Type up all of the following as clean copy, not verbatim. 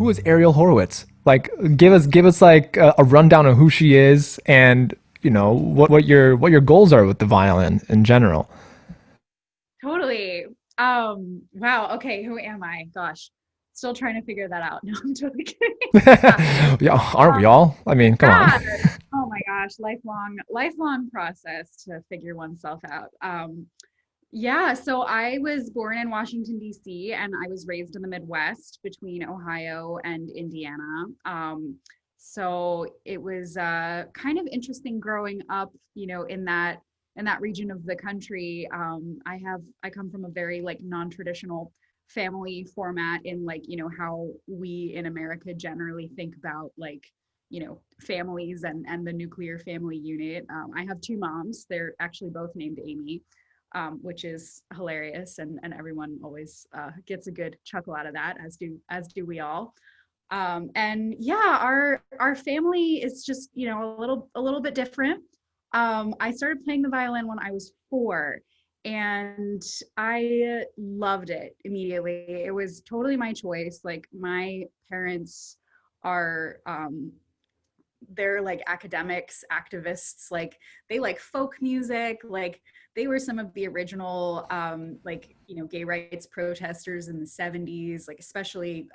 who is Ariel Horowitz? Like, give us like a rundown of who she is, and what your goals are with the violin in general. Totally. Wow. Okay. Who am I? Gosh, still trying to figure that out. No, I'm totally kidding. Yeah, aren't we Um, all? I mean, come on. yeah. Oh my gosh. Lifelong process to figure oneself out. Yeah. So I was born in Washington, D.C., and I was raised in the Midwest between Ohio and Indiana. So it was kind of interesting growing up, in that region of the country. I come from a very like non-traditional family format in like, how we in America generally think about like, families and the nuclear family unit. I have two moms. They're actually both named Amy, which is hilarious, and everyone always gets a good chuckle out of that, as do we all. And yeah, our family is just a little bit different. I started playing the violin when I was 4, and I loved it immediately. It was totally my choice. Like my parents are they're like academics, activists, like they like folk music, like they were some of the original like gay rights protesters in the 70s, like especially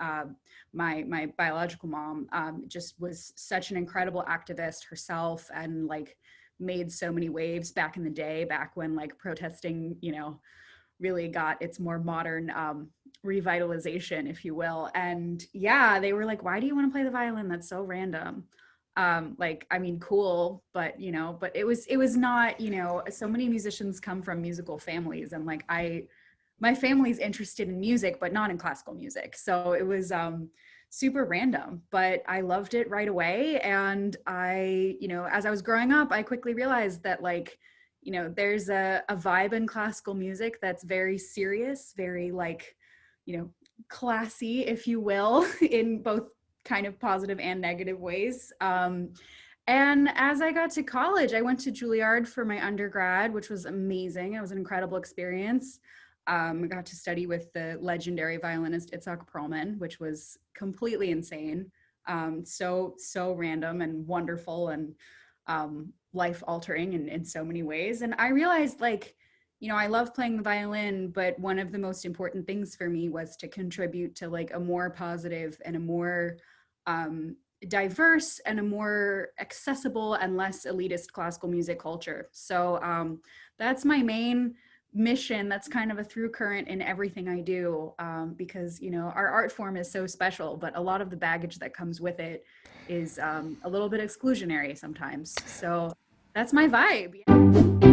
my biological mom just was such an incredible activist herself, and like made so many waves back in the day, back when like protesting really got its more modern revitalization, if you will. And yeah, they were like, why do you want to play the violin? That's so random. Like, I mean, cool, but but it was not, so many musicians come from musical families, and like my family's interested in music, but not in classical music. So it was super random, but I loved it right away. And as I was growing up, I quickly realized that like, there's a vibe in classical music that's very serious, very like, you know, classy, if you will, in both kind of positive and negative ways. And as I got to college, I went to Juilliard for my undergrad, which was amazing. It was an incredible experience. I got to study with the legendary violinist Itzhak Perlman, which was completely insane. So random and wonderful, and life altering in so many ways. And I realized like, I love playing the violin, but one of the most important things for me was to contribute to like a more positive and a more diverse and a more accessible and less elitist classical music culture. So that's my main mission. That's kind of a through current in everything I do, because our art form is so special, but a lot of the baggage that comes with it is a little bit exclusionary sometimes. So that's my vibe.